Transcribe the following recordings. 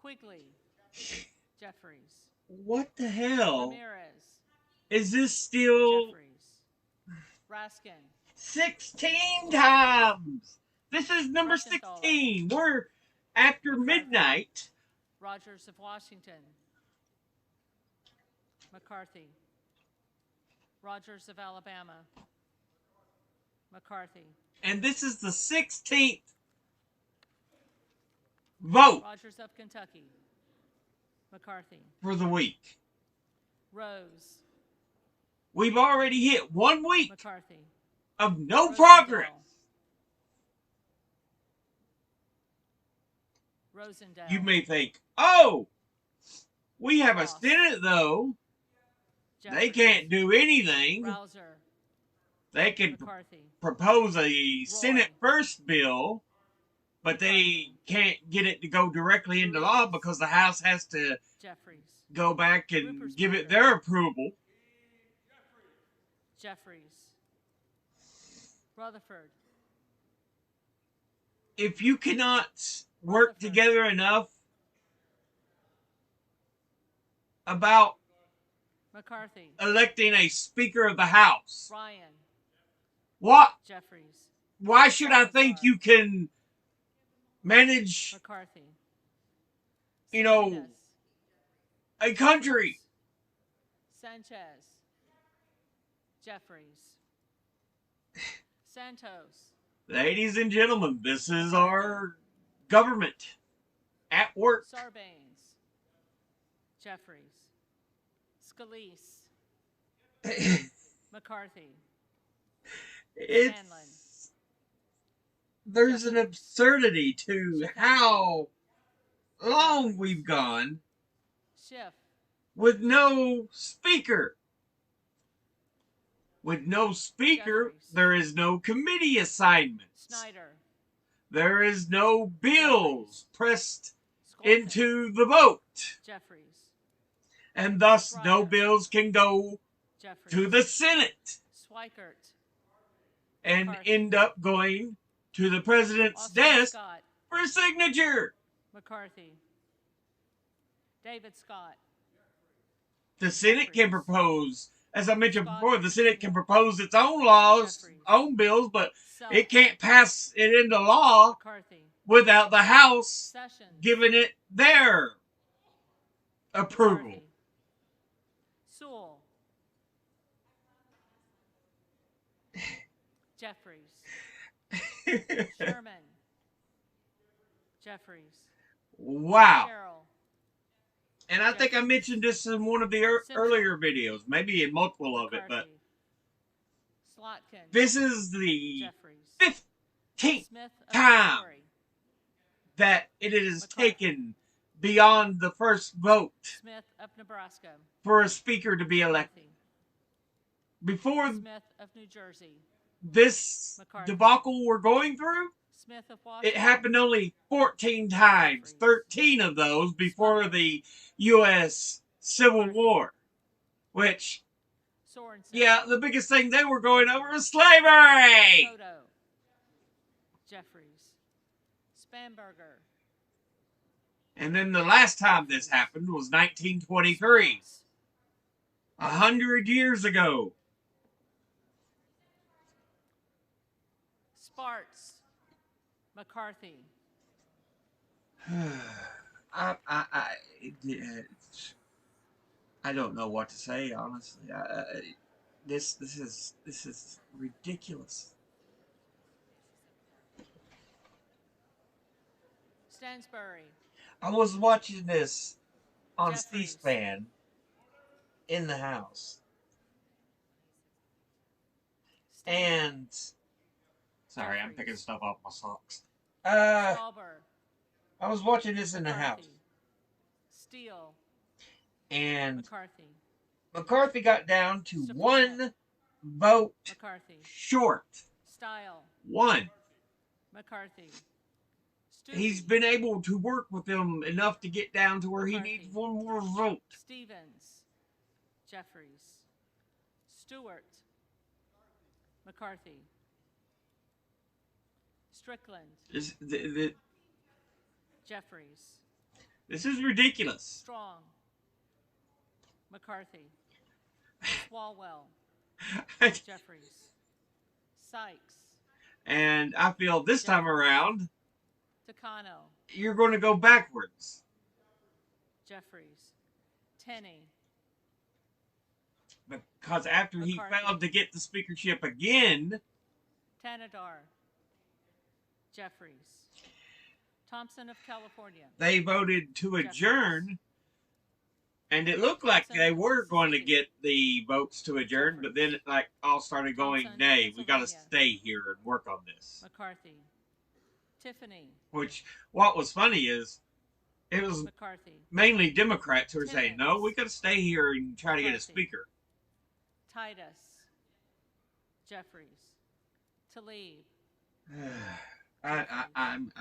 Quigley. Jeffries. What the hell? Ramirez. Is this still Jeffries. Raskin. 16 times? This is number Breckenthal. 16. We're after McCarthy. midnight. Rogers of Washington. McCarthy. Rogers of Alabama. McCarthy. And this is the 16th vote Rogers of Kentucky. McCarthy. for the week. Rose. We've already hit 1 week McCarthy. of no Rosendale. progress. Rosendale. You may think, oh, we have a Ross. Senate, though. Jeffries. They can't do anything. Rouser. They can McCarthy. propose a Senate first bill, but they can't get it to go directly into law because the House has to Jeffries. go back and give it their approval. Jeffries. Rutherford. If you cannot work together enough about McCarthy. electing a Speaker of the House, Ryan. what? Jeffries. Why should I think you can manage, McCarthy. you know, Salinas. a country? Sanchez. Jeffries. Santos. Ladies and gentlemen, this is our government at work. Sarbanes. Jeffries. Scalise. McCarthy. Scanlon. There's an absurdity to how long we've gone Schiff. with no speaker. With no speaker, Jeffries. there is no committee assignments. Snyder. There is no bills pressed Skolten. into the vote. Jeffries. And thus no Schreier. bills can go Jeffries. to the Senate Schweikert. and McCarthy. end up going to the president's Austin desk Scott. for signature. McCarthy. David Scott. The Senate can Jeffries. propose, as I mentioned Scott. before, the Senate can propose its own laws, Jeffries. own bills, but Self. it can't pass it into law McCarthy. without the House Sessions. giving it their approval. McCarthy. Sewell. Jeffries. Sherman. Jeffries. Wow. Sherrill. And I think I mentioned this in one of the earlier videos, maybe in multiple of it, but Slotkin. this is the Jeffries. 15th Smith of time Missouri. that it is McCarthy. taken beyond the first vote Smith of Nebraska. for a speaker to be elected. McCarthy. Before Smith of New Jersey. this McCarthy. debacle we're going through, Smith of Washington. it happened only 14 times, 13 of those before the U.S. Civil War, which, Sorensen. yeah, the biggest thing they were going over was slavery. Soto. Jeffries. Spanberger. And then the last time this happened was 1923, 100 years ago. Sparts. McCarthy. I don't know what to say, honestly. This is ridiculous. Stansbury. I was watching this on Jeffries. C-SPAN in the house, and sorry, I'm picking stuff off my socks. Stauber. I was watching this in the McCarthy. house, Steele. and McCarthy. McCarthy got down to Christopher one Smith. vote McCarthy. short. Style. One. McCarthy. Stubbe. He's been able to work with them enough to get down to where McCarthy. he needs one more vote. Stevens. Jeffries. Stewart. McCarthy. Strickland. Is the Jeffries. This is ridiculous. Strong, McCarthy. Swalwell, Jeffries. Sykes, And I feel this time around, Takano, you're going to go backwards. Jeffries. Tenney, Because after he McCarthy. failed to get the speakership again, Tanadar, Jeffries. Thompson of California. they voted to adjourn. And it looked like they were going to get the votes to adjourn, but then it like all started going, nay, we got to stay here and work on this. McCarthy. Tiffany. Which, what was funny is, it was McCarthy. mainly Democrats who were saying, no, we got to stay here and try to get a speaker. Titus. Jeffries. Tlaib. I'm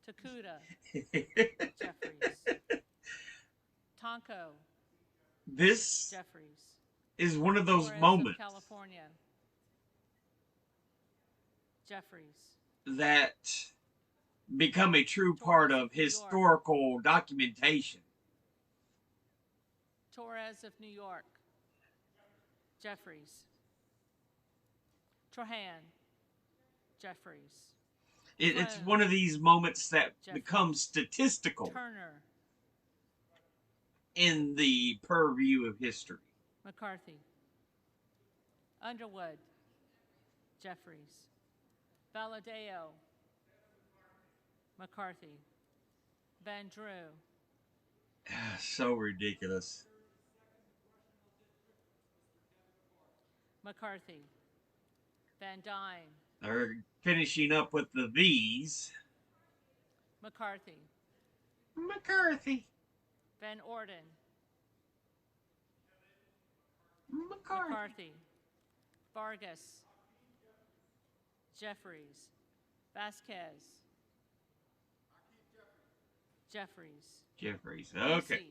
Takuda. Jeffries. Tonko. This Jeffries. is one of those Torres moments of California. Jeffries. that become a true part of historical documentation. Torres of New York. Jeffries. Trahan. Jeffries. It's one of these moments that becomes statistical Turner. in the purview of history. McCarthy. Underwood. Jeffries. Valadeo. McCarthy. Van Drew. So ridiculous. McCarthy. Van Dyne. They're finishing up with the V's. McCarthy. McCarthy. Van Orden. McCarthy. Vargas. Jeffries. Vasquez. Jeffries. Jeffries. Okay. Macy.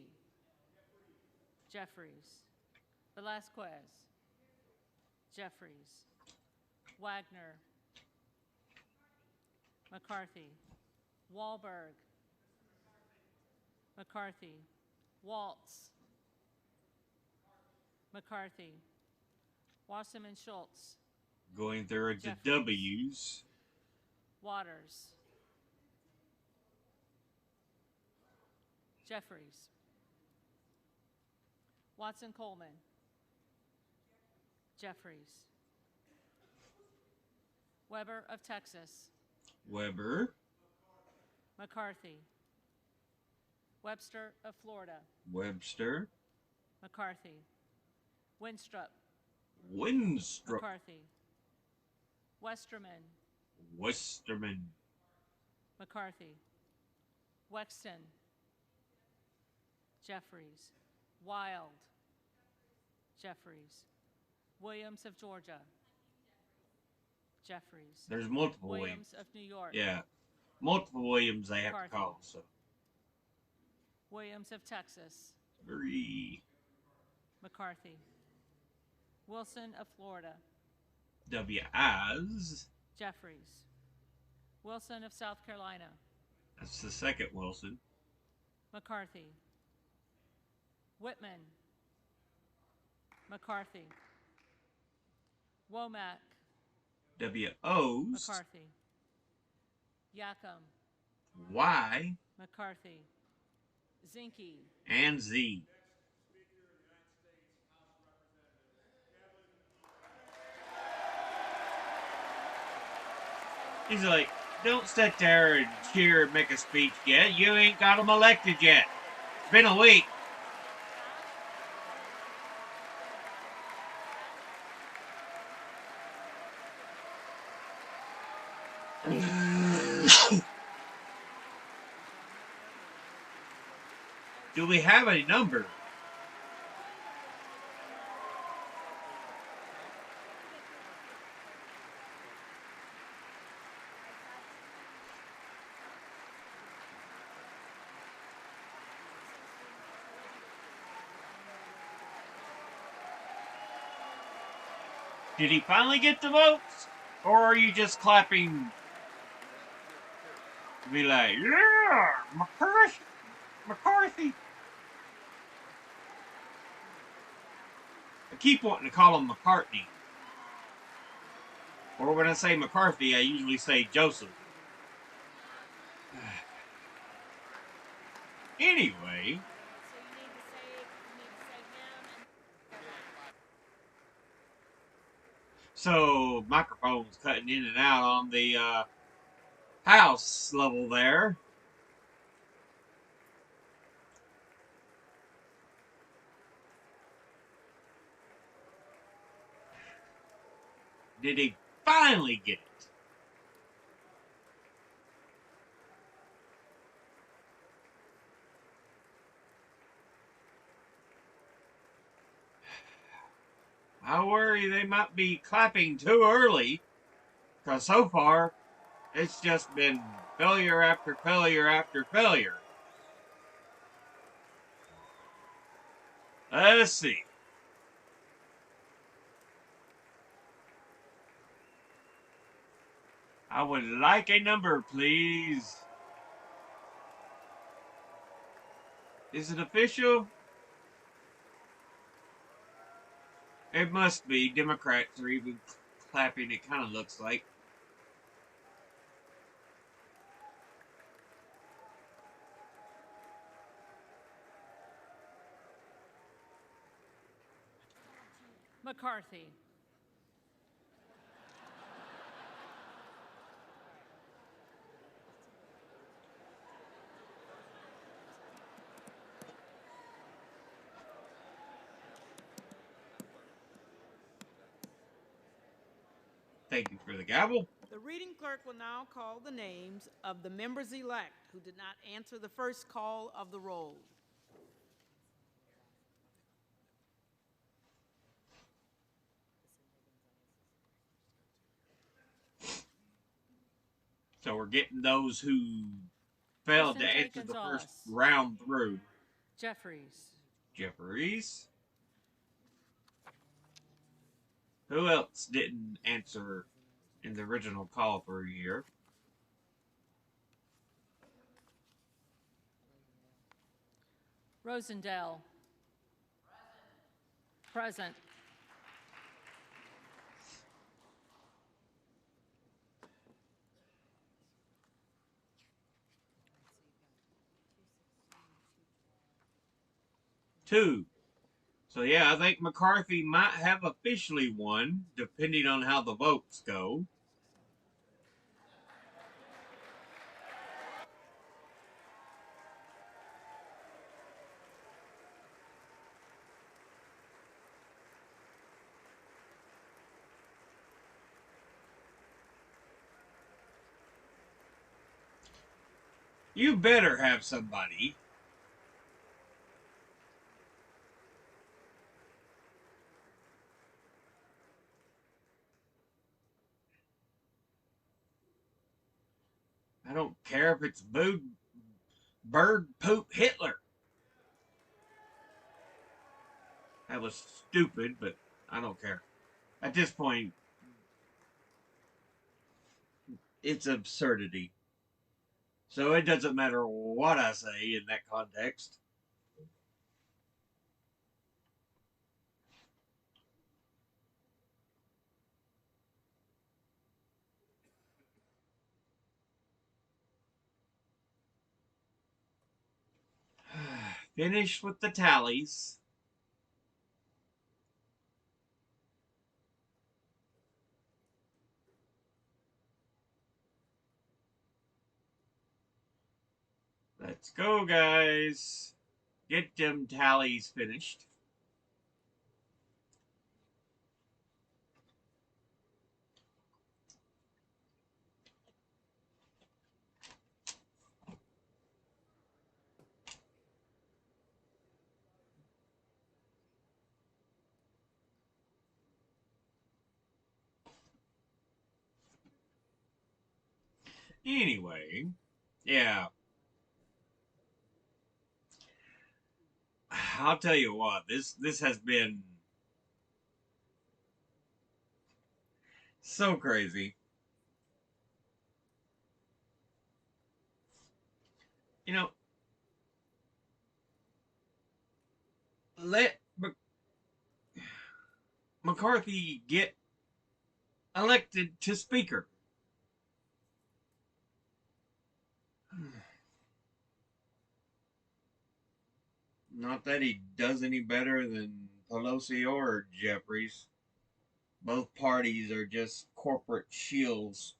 Jeffries. Velasquez. Jeffries. Wagner. McCarthy. Wahlberg. McCarthy. Waltz. McCarthy. Wasserman Schultz. Going through the Jeffries. W's. Waters. Jeffries. Watson Coleman. Jeffries. Weber of Texas. Weber. McCarthy. Webster of Florida. Webster. McCarthy. Winstrup. Winstrup. McCarthy. Westerman. Westerman. McCarthy. Wexton. Jeffries. Wild. Jeffries. Williams of Georgia. Jeffries. There's multiple Williams of New York. Yeah. Multiple Williams they have to McCarthy. call. So Williams of Texas. 3. McCarthy. Wilson of Florida. W's. Jeffries. Wilson of South Carolina. That's the second Wilson. McCarthy. Whitman. McCarthy. Womack. W's. McCarthy. Yackham. Y. McCarthy. Zinke. And Z. He's like, don't sit there and cheer and make a speech yet. You ain't got him elected yet. It's been a week. Do we have a number? Did he finally get the votes? Or are you just clapping to be like, yeah, McCarthy? McCarthy. I keep wanting to call him McCartney. Or when I say McCarthy, I usually say Joseph. Anyway. So, microphone's cutting in and out on the house level there. Did he finally get it? I worry they might be clapping too early, because so far it's just been failure after failure after failure. Let's see. I would like a number, please. Is it official? It must be. Democrats are even clapping, it kind of looks like. McCarthy. Thank you for the gavel. The reading clerk will now call the names of the members-elect who did not answer the first call of the roll. So we're getting those who failed to Vicente answer the Gonzalez. first round through. Jeffries. Jeffries. Who else didn't answer in the original call through here? Rosendale. Present. Two. So yeah, I think McCarthy might have officially won, depending on how the votes go. You better have somebody. I don't care if it's bird poop Hitler. That was stupid, but I don't care. At this point, it's absurdity. So it doesn't matter what I say in that context. Finished with the tallies. Let's go, guys. Get them tallies finished. Anyway, yeah. I'll tell you what, this has been so crazy. You know, let McCarthy get elected to Speaker. Not that he does any better than Pelosi or Jeffries. Both parties are just corporate shills.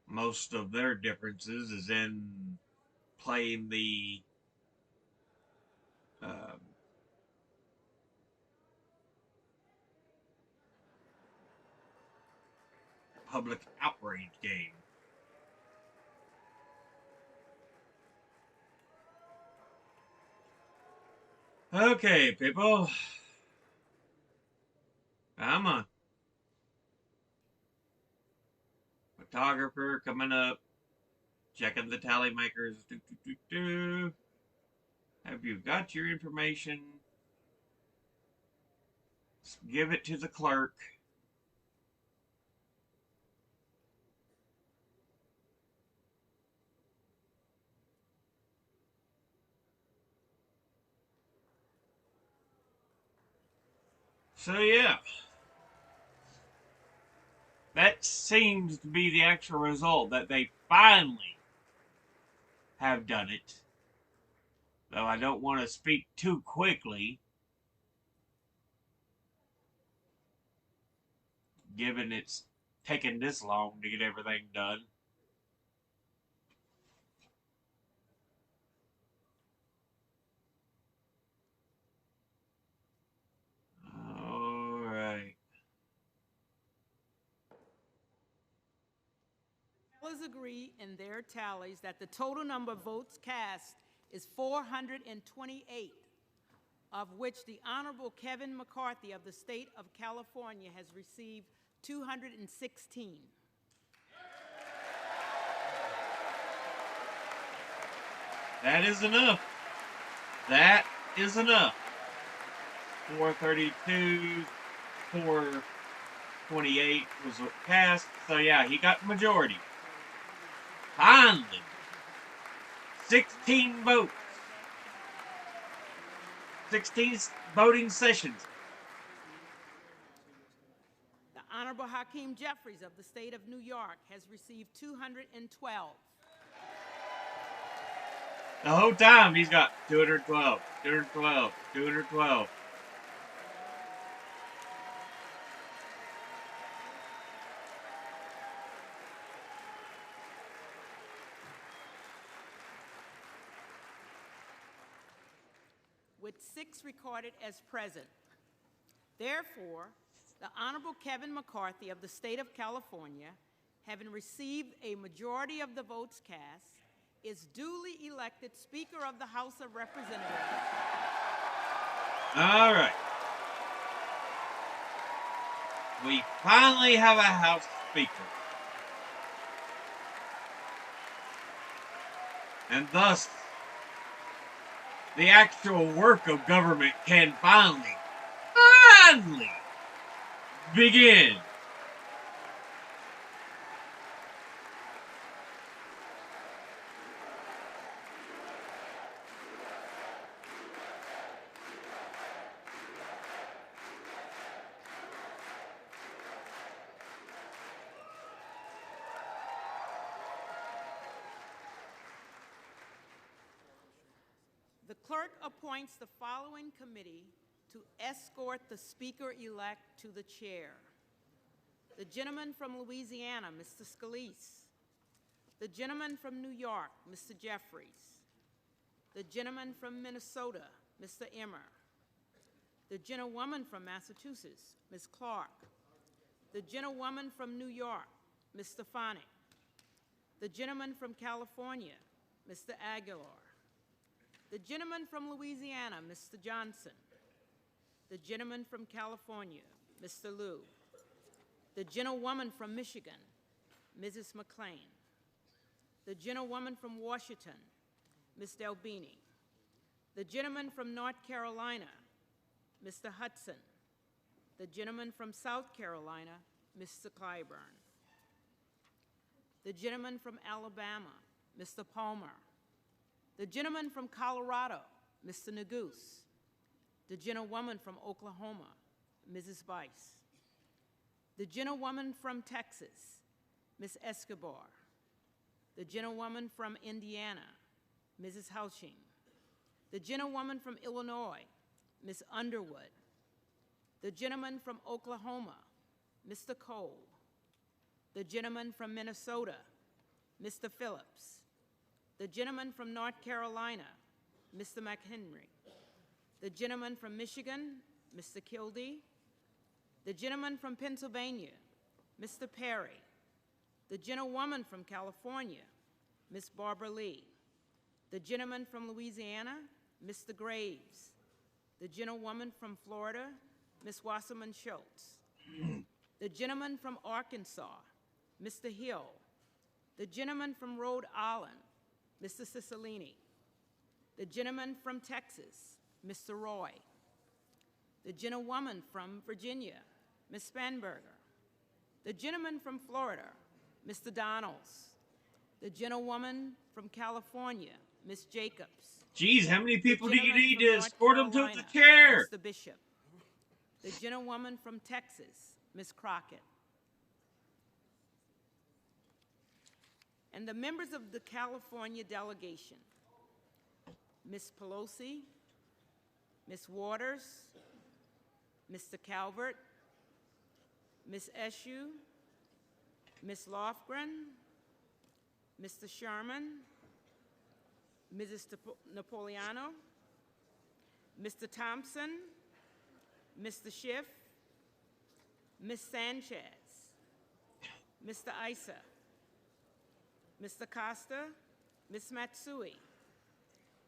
Most of their differences is in playing the uh, public outrage game. Okay, people. Come on. Photographer coming up. Checking the tally makers. Have you got your information? Give it to the clerk. So yeah, that seems to be the actual result, that they finally have done it. Though I don't want to speak too quickly, given it's taken this long to get everything done. All right. Tellers agree in their tallies that the total number of votes cast is 428, of which the Honorable Kevin McCarthy of the state of California has received 216. That is enough. That is enough. 432, 428 was cast. So yeah, he got the majority. Finally. 16 votes. 16 voting sessions. The Honorable Hakeem Jeffries of the state of New York has received 212. The whole time he's got 212, 212, 212. With 6 recorded as present. Therefore, the Honorable Kevin McCarthy of the state of California, having received a majority of the votes cast, is duly elected Speaker of the House of Representatives. All right. We finally have a House Speaker. And thus, the actual work of government can finally begin. The clerk appoints the following committee to escort the Speaker-elect to the chair. The gentleman from Louisiana, Mr. Scalise. The gentleman from New York, Mr. Jeffries. The gentleman from Minnesota, Mr. Emmer. The gentlewoman from Massachusetts, Ms. Clark. The gentlewoman from New York, Ms. Stefanik. The gentleman from California, Mr. Aguilar. The gentleman from Louisiana, Mr. Johnson. The gentleman from California, Mr. Liu. The gentlewoman from Michigan, Mrs. McClain. The gentlewoman from Washington, Ms. Delbini. The gentleman from North Carolina, Mr. Hudson. The gentleman from South Carolina, Mr. Clyburn. The gentleman from Alabama, Mr. Palmer. The gentleman from Colorado, Mr. Neguse. The gentlewoman from Oklahoma, Mrs. Bice. The gentlewoman from Texas, Ms. Escobar. The gentlewoman from Indiana, Mrs. Houching. The gentlewoman from Illinois, Ms. Underwood. The gentleman from Oklahoma, Mr. Cole. The gentleman from Minnesota, Mr. Phillips. The gentleman from North Carolina, Mr. McHenry. The gentleman from Michigan, Mr. Kildee. The gentleman from Pennsylvania, Mr. Perry. The gentlewoman from California, Ms. Barbara Lee. The gentleman from Louisiana, Mr. Graves. The gentlewoman from Florida, Ms. Wasserman Schultz. The gentleman from Arkansas, Mr. Hill. The gentleman from Rhode Island, Mr. Cicilline. The gentleman from Texas, Mr. Roy. The gentlewoman from Virginia, Ms. Spanberger. The gentleman from Florida, Mr. Donalds. The gentlewoman from California, Ms. Jacobs. Geez, how many people do you gentleman need from to North escort them to Carolina, the chair? Mr. Bishop. The gentlewoman from Texas, Ms. Crockett. And the members of the California delegation, Ms. Pelosi, Ms. Waters, Mr. Calvert, Ms. Eshoo, Ms. Lofgren, Mr. Sherman, Mrs. Napoleano, Mr. Thompson, Mr. Schiff, Ms. Sanchez, Mr. Issa, Mr. Costa, Ms. Matsui,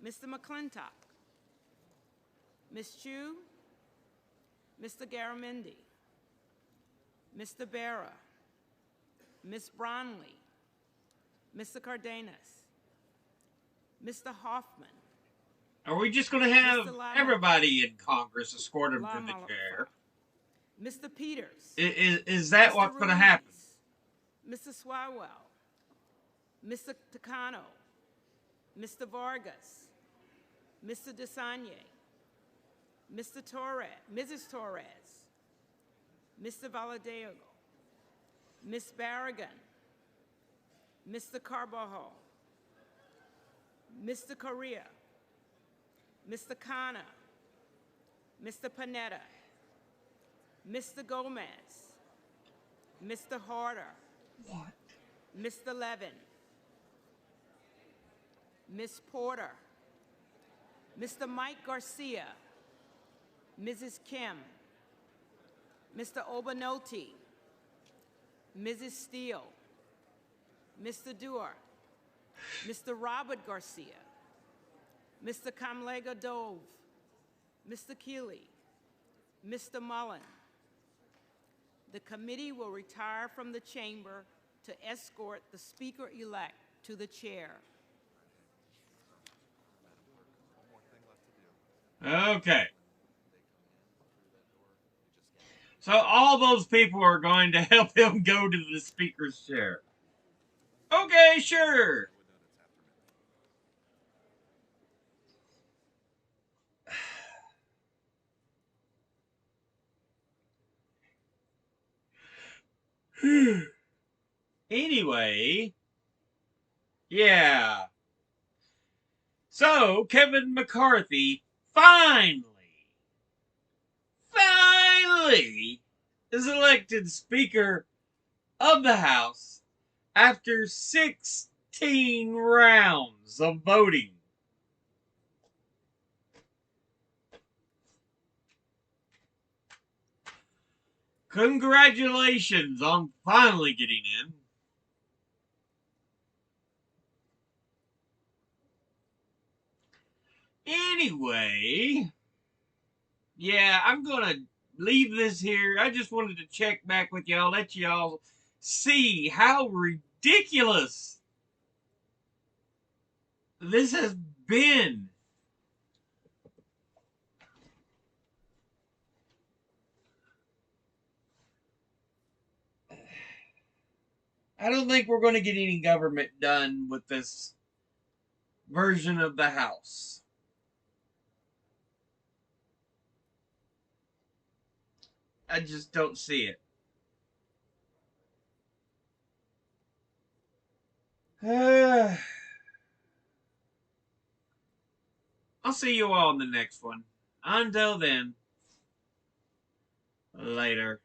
Mr. McClintock, Ms. Chu, Mr. Garamendi, Mr. Barra, Ms. Bronley, Mr. Cardenas, Mr. Hoffman. Are we just going to have everybody in Congress escort them to the chair? Mr. Peters. Is that Mr. what's going to Ruiz, happen? Mr. Swalwell, Mr. Takano, Mr. Vargas, Mr. DeSagne, Mr. Torres, Mrs. Torres, Mr. Valadeo, Ms. Barragan, Mr. Carbajal, Mr. Correa, Mr. Khanna, Mr. Panetta, Mr. Gomez, Mr. Harder, What? Mr. Levin, Ms. Porter, Mr. Mike Garcia, Mrs. Kim, Mr. Obanoti, Mrs. Steele, Mr. Duarte, Mr. Robert Garcia, Mr. Kamlega Dove, Mr. Keeley, Mr. Mullen. The committee will retire from the chamber to escort the speaker-elect to the chair. Okay. So all those people are going to help him go to the speaker's chair. Okay, sure. Anyway, yeah. So, Kevin McCarthy finally is elected Speaker of the House after 16 rounds of voting. Congratulations on finally getting in. Anyway, yeah, I'm going to leave this here. I just wanted to check back with y'all, let y'all see how ridiculous this has been. I don't think we're going to get any government done with this version of the House. I just don't see it. I'll see you all in the next one. Until then, later.